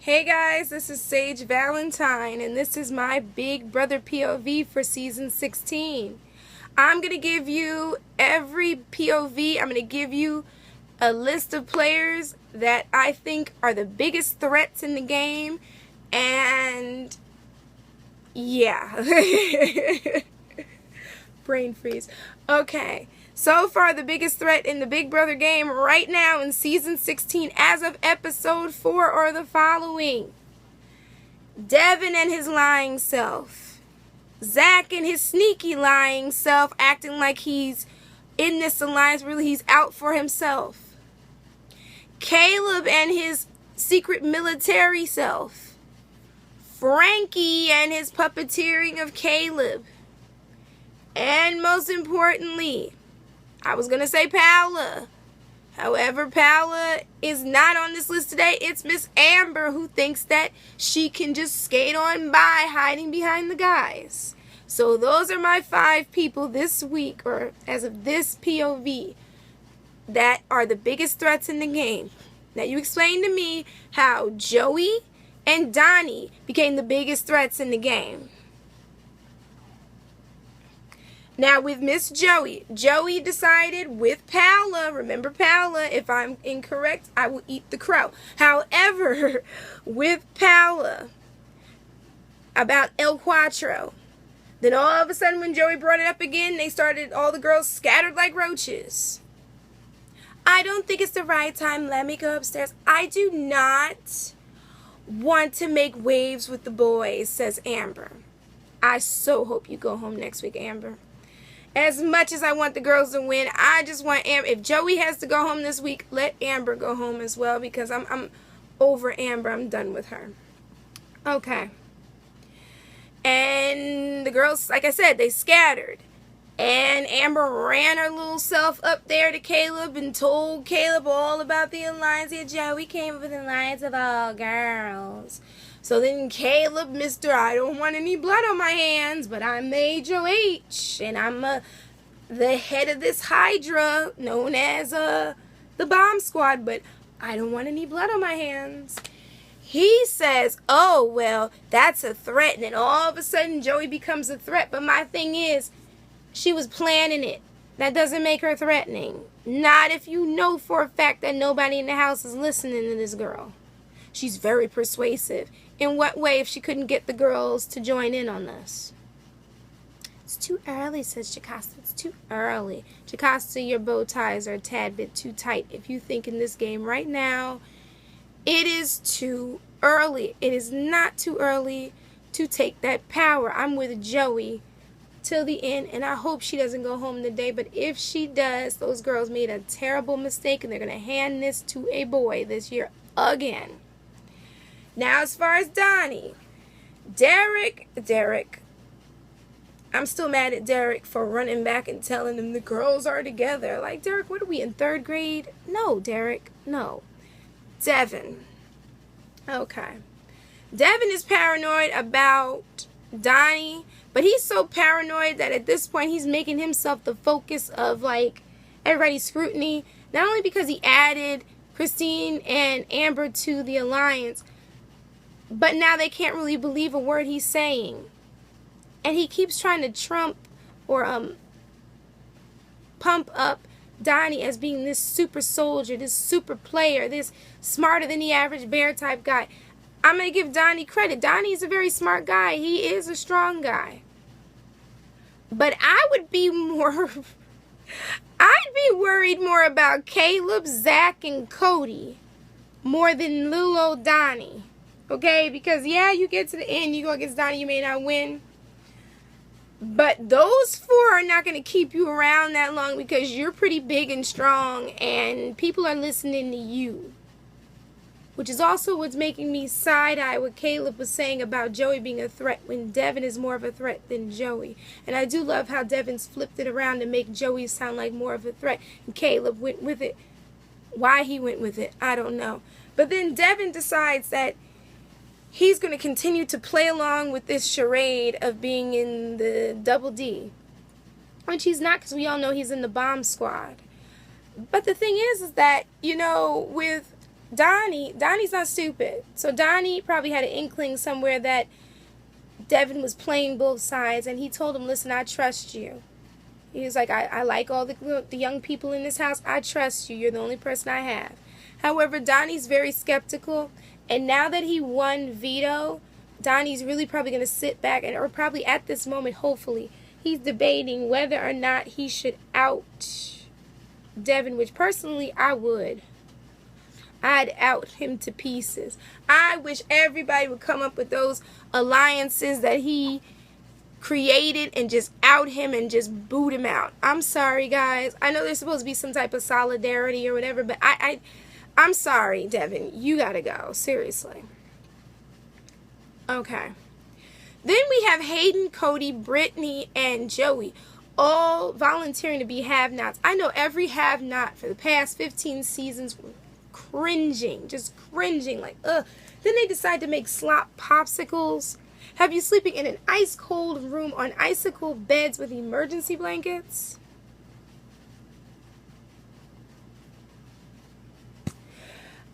Hey guys, this is Sage Valentine, and this is my Big Brother POV for Season 16. I'm going to give you every POV. I'm going to give you a list of players that I think are the biggest threats in the game, and yeah. Brain freeze. Okay. So far, the biggest threat in the Big Brother game right now in Season 16 as of Episode 4 are the following. Devin and his lying self. Zach and his sneaky lying self acting like he's in this alliance, really he's out for himself. Caleb and his secret military self. Frankie and his puppeteering of Caleb. And most importantly, I was going to say Paola. However, Paola is not on this list today. It's Miss Amber, who thinks that she can just skate on by hiding behind the guys. So those are my 5 people this week, or as of this POV, that are the biggest threats in the game. Now you explain to me how Joey and Donnie became the biggest threats in the game. Now, with Miss Joey decided with Paola, remember Paola, if I'm incorrect, I will eat the crow. However, with Paola, about El Cuatro, then all of a sudden when Joey brought it up again, all the girls scattered like roaches. I don't think it's the right time. Let me go upstairs. I do not want to make waves with the boys, says Amber. I so hope you go home next week, Amber. As much as I want the girls to win, I just want Amber. If Joey has to go home this week, let Amber go home as well, because I'm over Amber. I'm done with her. Okay. And the girls, like I said, they scattered. And Amber ran her little self up there to Caleb and told Caleb all about the alliance. Yeah, Joey came up with an alliance of all girls. So then Caleb, Mr. I don't want any blood on my hands, but I'm Major H, and I'm the head of this Hydra known as the Bomb Squad, but I don't want any blood on my hands. He says, oh, well, that's a threat, and then all of a sudden Joey becomes a threat. But my thing is, she was planning it. That doesn't make her threatening. Not if you know for a fact that nobody in the house is listening to this girl. She's very persuasive. In what way if she couldn't get the girls to join in on this? It's too early, says Jocasta. It's too early. Jocasta, your bow ties are a tad bit too tight. If you think in this game right now, it is too early. It is not too early to take that power. I'm with Joey till the end, and I hope she doesn't go home today. But if she does, those girls made a terrible mistake, and they're going to hand this to a boy this year again. Now, as far as Donnie, Derek, I'm still mad at Derek for running back and telling him the girls are together. Like, Derek, what are we, in 3rd grade? No, Derek, no. Devin. Okay. Devin is paranoid about Donnie, but he's so paranoid that at this point he's making himself the focus of, like, everybody's scrutiny. Not only because he added Christine and Amber to the alliance, but now they can't really believe a word he's saying. And he keeps trying to trump or pump up Donnie as being this super soldier, this super player, this smarter than the average bear type guy. I'm going to give Donnie credit. Donnie is a very smart guy. He is a strong guy. But I would be worried more about Caleb, Zach, and Cody more than little old Donnie. Okay, because yeah, you get to the end, you go against Donnie, you may not win. But those 4 are not going to keep you around that long because you're pretty big and strong and people are listening to you. Which is also what's making me side-eye what Caleb was saying about Joey being a threat when Devin is more of a threat than Joey. And I do love how Devin's flipped it around to make Joey sound like more of a threat. And Caleb went with it. Why he went with it, I don't know. But then Devin decides that he's going to continue to play along with this charade of being in the Double D. Which he's not, because we all know he's in the Bomb Squad. But the thing is that, you know, with Donnie's not stupid. So Donnie probably had an inkling somewhere that Devin was playing both sides, and he told him, listen, I trust you. He was like, I like all the young people in this house. I trust you. You're the only person I have. However, Donnie's very skeptical, and now that he won veto, Donnie's really probably going to sit back, or probably at this moment, hopefully, he's debating whether or not he should out Devin, which personally I would. I'd out him to pieces. I wish everybody would come up with those alliances that he created and just out him and just boot him out. I'm sorry, guys. I know there's supposed to be some type of solidarity or whatever, but I'm sorry, Devin. You gotta go. Seriously. Okay. Then we have Hayden, Cody, Brittany, and Joey all volunteering to be have-nots. I know every have-not for the past 15 seasons were cringing. Just cringing. Like, ugh. Then they decide to make slop popsicles. Have you sleeping in an ice-cold room on icicle beds with emergency blankets?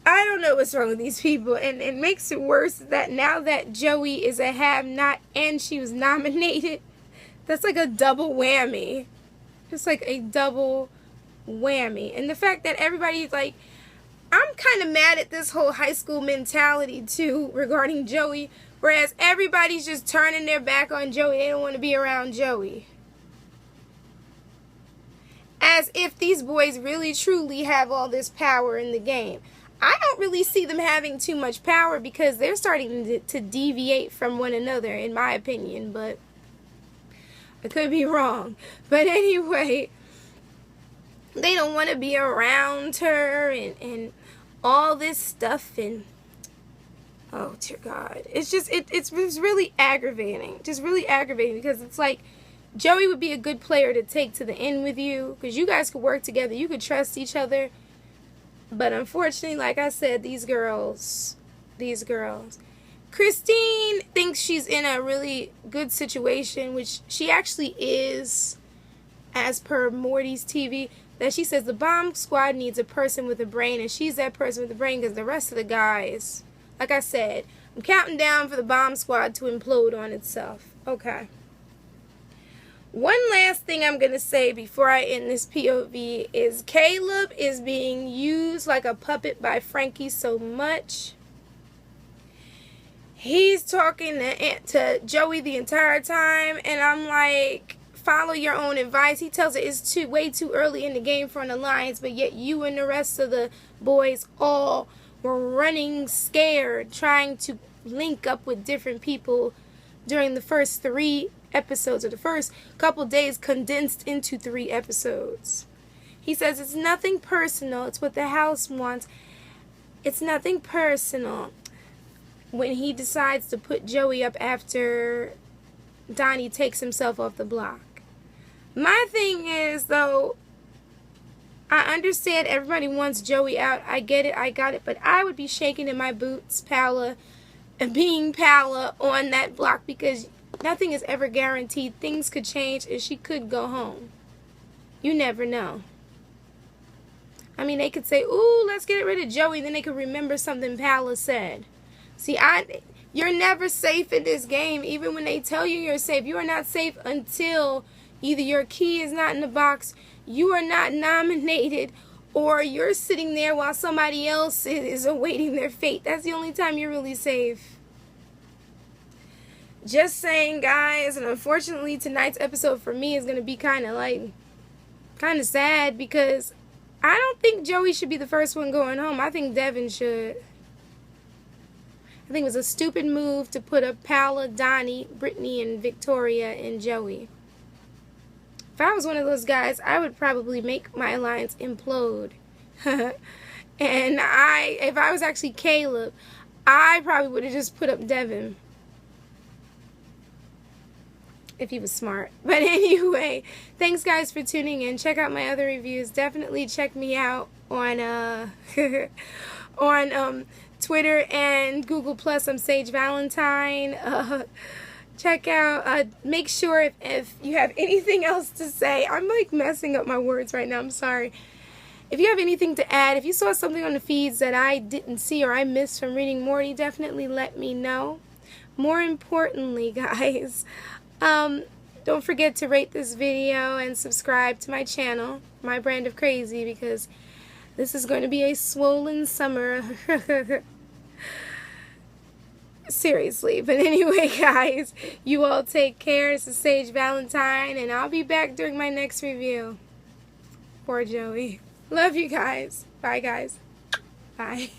I don't know what's wrong with these people, and it makes it worse that now that Joey is a have-not and she was nominated, that's like a double whammy. Just like a double whammy. And the fact that everybody's like, I'm kind of mad at this whole high school mentality too regarding Joey, whereas everybody's just turning their back on Joey. They don't want to be around Joey. As if these boys really truly have all this power in the game. I don't really see them having too much power because they're starting to deviate from one another, in my opinion, but I could be wrong. But anyway, they don't want to be around her and all this stuff, and oh dear God, it's just it's really aggravating. Just really aggravating because it's like Joey would be a good player to take to the end with you because you guys could work together, you could trust each other. But unfortunately, like I said, these girls. Christine thinks she's in a really good situation, which she actually is, as per Morty's TV, that she says the bomb squad needs a person with a brain, and she's that person with a brain because the rest of the guys, like I said, I'm counting down for the bomb squad to implode on itself. Okay. One last thing I'm going to say before I end this POV is Caleb is being used like a puppet by Frankie so much. He's talking to Joey the entire time, and I'm like, follow your own advice. He tells her it's way too early in the game for an alliance, but yet you and the rest of the boys all were running scared, trying to link up with different people during the first 3 episodes, or the first couple days condensed into 3 episodes. He says it's nothing personal. It's what the house wants. It's nothing personal. When he decides to put Joey up after Donnie takes himself off the block. My thing is, though, I understand everybody wants Joey out. I get it. I got it. But I would be shaking in my boots, Paola, and being Paola on that block because nothing is ever guaranteed. Things could change and she could go home. You never know. I mean, they could say, ooh, let's get rid of Joey. Then they could remember something Paola said. See, you're never safe in this game. Even when they tell you you're safe, you are not safe until either your key is not in the box, you are not nominated, or you're sitting there while somebody else is awaiting their fate. That's the only time you're really safe. Just saying, guys, and unfortunately tonight's episode for me is going to be kind of sad because I don't think Joey should be the first one going home. I think Devin should. I think it was a stupid move to put up Paola, Donnie, Brittany, and Victoria and Joey. If I was one of those guys, I would probably make my alliance implode. And if I was actually Caleb, I probably would have just put up Devin. If he was smart. But anyway, thanks guys for tuning in. Check out my other reviews. Definitely check me out on on Twitter and Google Plus. I'm Sage Valentine. Check out, make sure if you have anything else to say, I'm like messing up my words right now, I'm sorry. If you have anything to add, if you saw something on the feeds that I didn't see or I missed from reading Morty, definitely let me know. More importantly, guys, don't forget to rate this video and subscribe to my channel, My Brand of Crazy, because this is going to be a swollen summer. Seriously. But anyway, guys, you all take care. It's a Sage Valentine, and I'll be back during my next review. Poor Joey. Love you guys. Bye, guys. Bye.